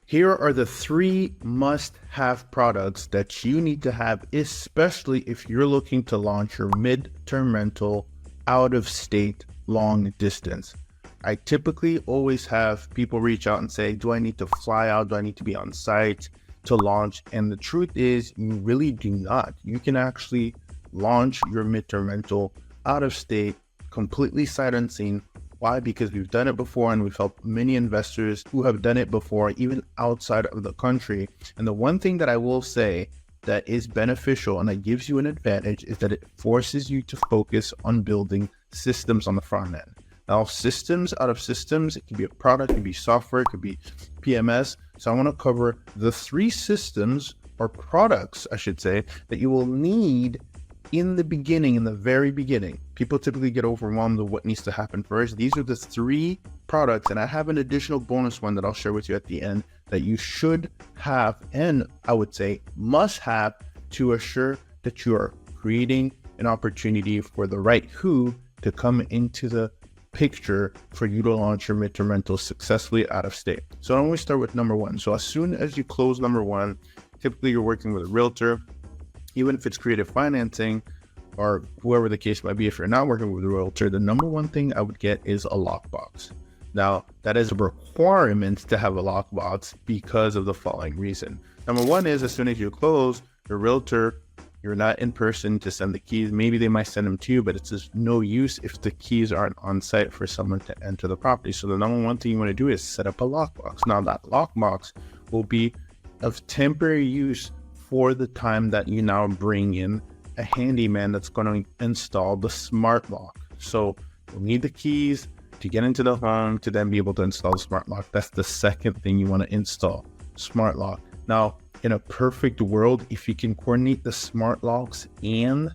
Here are the 3 must-have products that you need to have, especially if you're looking to launch your mid-term rental out of state long distance. I typically always have people reach out and say, do I need to fly out? Do I need to be on site to launch? And the truth is, you really do not. You can actually launch your mid-term rental out of state, completely sight unseen. Why? Because we've done it before, and we've helped many investors who have done it before, even outside of the country. And the one thing that I will say that is beneficial and that gives you an advantage is that it forces you to focus on building systems on the front end. Now, systems out of systems, it can be a product, it could be software, it could be PMS. So I want to cover the 3 systems or products, I should say, that you will need in the beginning, in the very beginning. People typically get overwhelmed with what needs to happen first. These are the 3 products, and I have an additional bonus one that I'll share with you at the end that you should have, and I would say must have, to assure that you are creating an opportunity for the right who to come into the picture for you to launch your midterm rental successfully out of state. So I always start with number 1. So as soon as you close number 1, typically you're working with a realtor, even if it's creative financing or whoever the case might be. If you're not working with a realtor, the number 1 thing I would get is a lockbox. Now, that is a requirement to have a lockbox because of the following reason. Number 1 is, as soon as you close, your realtor, you're not in person to send the keys. Maybe they might send them to you, but it's just no use if the keys aren't on site for someone to enter the property. So the number 1 thing you want to do is set up a lockbox. Now, that lockbox will be of temporary use for the time that you now bring in a handyman that's going to install the smart lock. So you'll need the keys to get into the home to then be able to install the smart lock. That's the second thing you want to install, smart lock. Now, in a perfect world, if you can coordinate the smart locks and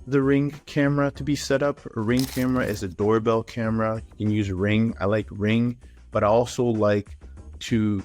the Ring camera to be set up, a Ring camera is a doorbell camera. You can use Ring. I like Ring, but I also like to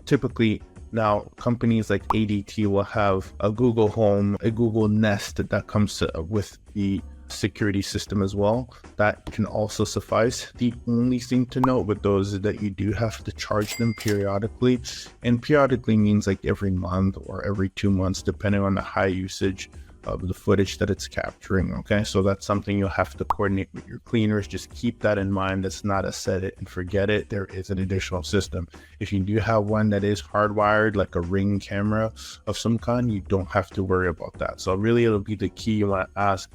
typically now companies like ADT will have a Google Home, a Google Nest that comes with the security system as well. That can also suffice. The only thing to note with those is that you do have to charge them periodically, and periodically means like every month or every 2 months, depending on the high usage of the footage that it's capturing. Okay, so that's something you'll have to coordinate with your cleaners. Just keep that in mind. That's not a set it and forget it. There is an additional system. If you do have one that is hardwired, like a Ring camera of some kind, you don't have to worry about that. So really, it'll be the key. You want to ask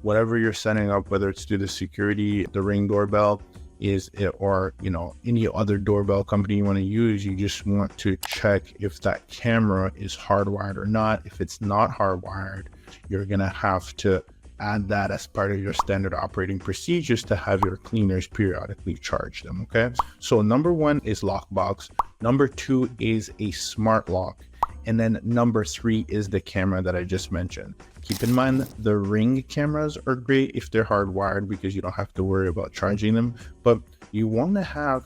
whatever you're setting up, whether it's through the security, the Ring doorbell is it, or any other doorbell company you want to use. You just want to check if that camera is hardwired or not. If it's not hardwired, you're gonna have to add that as part of your standard operating procedures to have your cleaners periodically charge them. Okay, so number 1 is lockbox, number 2 is a smart lock, and then number 3 is the camera that I just mentioned. Keep in mind, the Ring cameras are great if they're hardwired because you don't have to worry about charging them. But you want to have,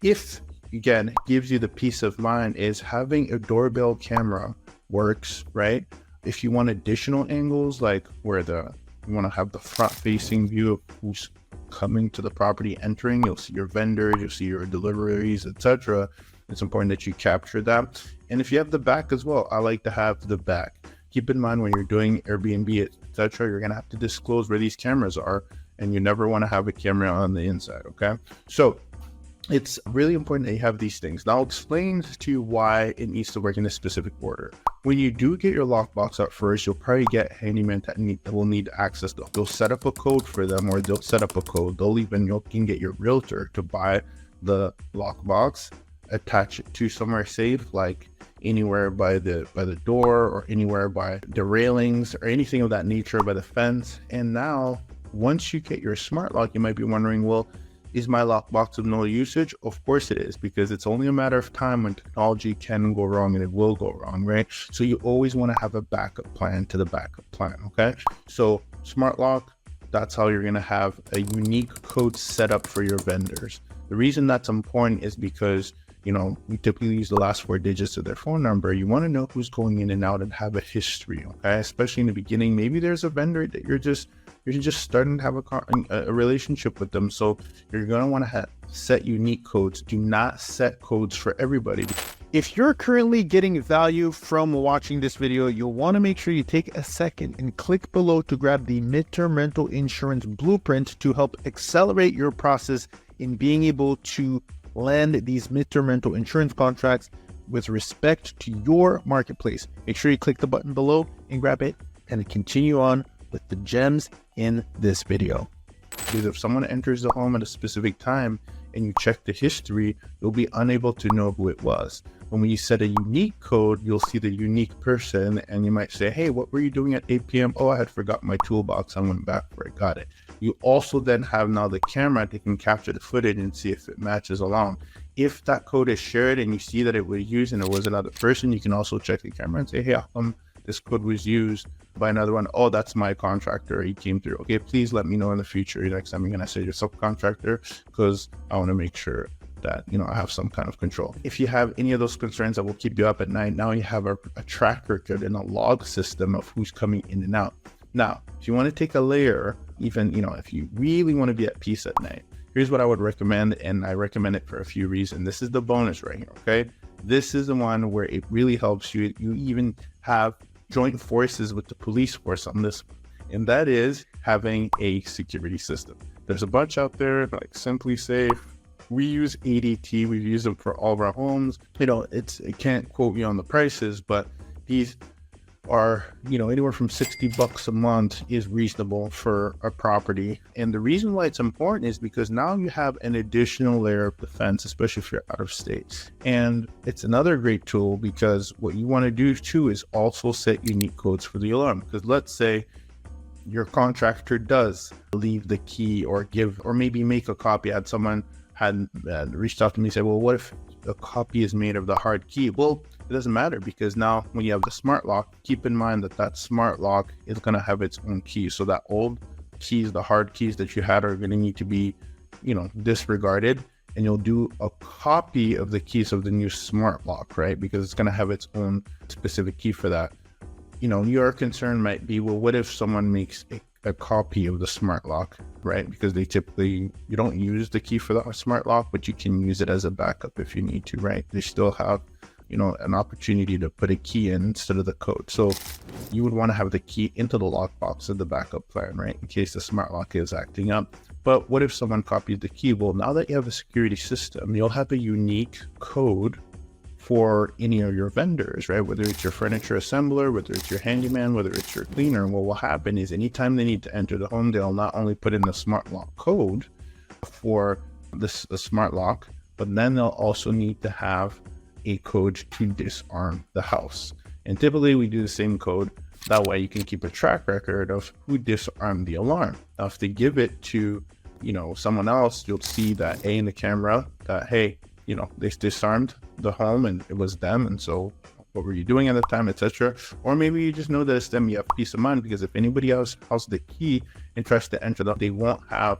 if again, gives you the peace of mind, is having a doorbell camera works, right? If you want additional angles, like where you want to have the front facing view of who's coming to the property, entering, you'll see your vendors, you'll see your deliveries, etc. It's important that you capture that. And if you have the back as well, I like to have the back. Keep in mind, when you're doing Airbnb, etc., you're going to have to disclose where these cameras are, and you never want to have a camera on the inside. Okay, so it's really important that you have these things. Now I'll explain to you why it needs to work in a specific order. When you do get your lockbox out first, you'll probably get handyman that will need access. They'll set up a code for them, or they'll set up a code. You can get your realtor to buy the lockbox, attach it to somewhere safe, like anywhere by the door, or anywhere by the railings, or anything of that nature, by the fence. And now, once you get your smart lock, you might be wondering, well, is my lockbox of no usage? Of course it is, because it's only a matter of time when technology can go wrong, and it will go wrong, right? So you always want to have a backup plan to the backup plan. Okay, so smart lock, that's how you're going to have a unique code set up for your vendors. The reason that's important is because we typically use the last 4 digits of their phone number. You want to know who's going in and out and have a history, okay? Especially in the beginning. Maybe there's a vendor that you're just you're just starting to have a relationship with them. So you're going to want to set unique codes. Do not set codes for everybody. If you're currently getting value from watching this video, you'll want to make sure you take a second and click below to grab the midterm rental insurance blueprint to help accelerate your process in being able to land these midterm rental insurance contracts with respect to your marketplace. Make sure you click the button below and grab it and continue on with the gems in this video. Because if someone enters the home at a specific time and you check the history, you'll be unable to know who it was. When you set a unique code, you'll see the unique person and you might say, hey, what were you doing at 8 p.m.? Oh, I had forgotten my toolbox. I went back for it. Got it. You also then have now the camera that can capture the footage and see if it matches along. If that code is shared and you see that it was used and it was another person, you can also check the camera and say, hey, how come this code was used by another one? Oh, that's my contractor. He came through. Okay, please let me know in the future next time you're going to say your subcontractor, because I want to make sure that, I have some kind of control. If you have any of those concerns that will keep you up at night, now you have a track record and a log system of who's coming in and out. Now, if you want to take a layer, even, if you really want to be at peace at night, here's what I would recommend, and I recommend it for a few reasons. This is the bonus right here, okay? This is the one where it really helps you. You even have joint forces with the police force on this, and that is having a security system. There's a bunch out there like Simply Safe. We use ADT. We've used them for all of our homes. It can't quote me on the prices, but these are, anywhere from $60 a month is reasonable for a property. And the reason why it's important is because now you have an additional layer of defense, especially if you're out of state. And it's another great tool because what you want to do too is also set unique codes for the alarm. Because let's say your contractor does leave the key or maybe make a copy. I had someone had reached out to me and said, well, what if a copy is made of the hard key? Well, it doesn't matter, because now when you have the smart lock, keep in mind that smart lock is going to have its own key. So that old keys, the hard keys that you had, are going to need to be, disregarded, and you'll do a copy of the keys of the new smart lock, right? Because it's going to have its own specific key for that. Your concern might be, well, what if someone makes a copy of the smart lock, right? Because you don't use the key for the smart lock, but you can use it as a backup if you need to, right? They still have, an opportunity to put a key in instead of the code. So you would want to have the key into the lockbox of the backup plan, right? In case the smart lock is acting up. But what if someone copies the key? Well, now that you have a security system, you'll have a unique code for any of your vendors, right? Whether it's your furniture assembler, whether it's your handyman, whether it's your cleaner. What will happen is anytime they need to enter the home, they'll not only put in the smart lock code for the smart lock, but then they'll also need to have a code to disarm the house. And typically we do the same code. That way you can keep a track record of who disarmed the alarm. Now, if they give it to, someone else, you'll see that in the camera that, hey, they disarmed the home and it was them, and so what were you doing at the time, etc. Or maybe you just know that it's them. You have peace of mind, because if anybody else has the key and tries to enter they won't have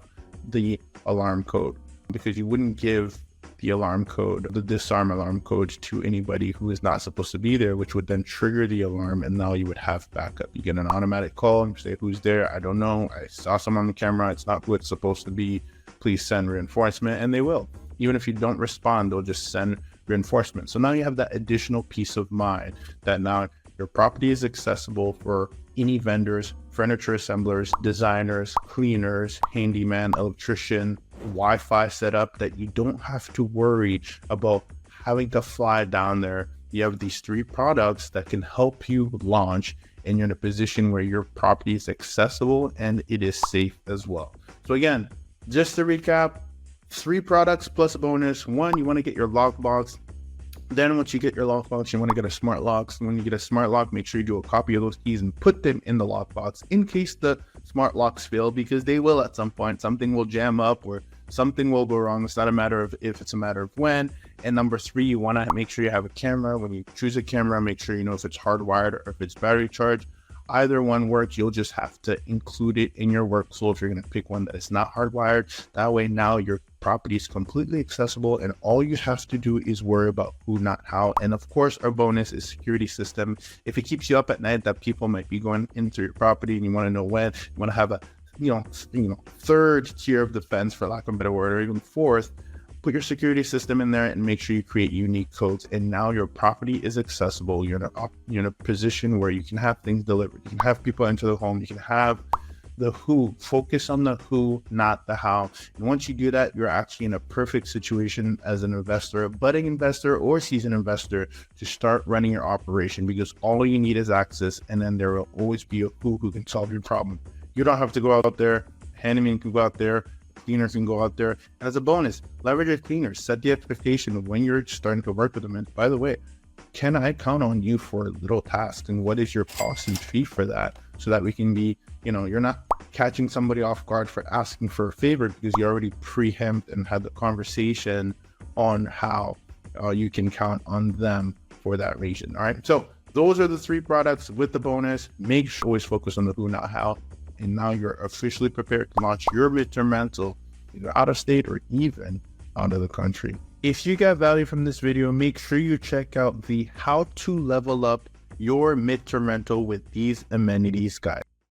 the alarm code, because you wouldn't give the alarm code, the disarm alarm code, to anybody who is not supposed to be there, which would then trigger the alarm, and now you would have backup. You get an automatic call and say, who's there? I don't know. I saw someone on the camera. It's not who it's supposed to be. Please send reinforcement, and they will. Even if you don't respond, they'll just send reinforcement. So now you have that additional peace of mind that now your property is accessible for any vendors, furniture assemblers, designers, cleaners, handyman, electrician, Wi-Fi setup, that you don't have to worry about having to fly down there. You have these 3 products that can help you launch, and you're in a position where your property is accessible and it is safe as well. So again, just to recap, 3 products plus a bonus. 1, you want to get your lockbox. Then once you get your lockbox, you want to get a smart lock. So when you get a smart lock, make sure you do a copy of those keys and put them in the lockbox in case the smart locks fail, because they will at some point. Something will jam up or something will go wrong. It's not a matter of if, it's a matter of when. And number 3, you want to make sure you have a camera. When you choose a camera, make sure you know if it's hardwired or if it's battery charged. Either one works. You'll just have to include it in your workflow if you're going to pick one that is not hardwired. That way now your property is completely accessible, and all you have to do is worry about who, not how. And of course, our bonus is security system. If it keeps you up at night that people might be going into your property and you want to know when, you want to have a third tier of defense, for lack of a better word, or even fourth, put your security system in there and make sure you create unique codes. And now your property is accessible. You're in a position where you can have things delivered. You can have people enter the home. You can have the who. Focus on the who, not the how. And once you do that, you're actually in a perfect situation as an investor, a budding investor or seasoned investor, to start running your operation, because all you need is access, and then there will always be a who can solve your problem. You don't have to go out there. Handyman can go out there. Cleaners can go out there. And as a bonus, leverage your cleaners. Set the expectation of when you're starting to work with them. And by the way, can I count on you for little tasks? And what is your cost and fee for that? So that we can be, you're not catching somebody off guard for asking for a favor, because you already preempt and had the conversation on how you can count on them for that reason. All right. So those are the 3 products with the bonus. Make sure always focus on the who, not how. And now you're officially prepared to launch your midterm rental, either out of state or even out of the country. If you got value from this video, make sure you check out the how to level up your midterm rental with these amenities guide.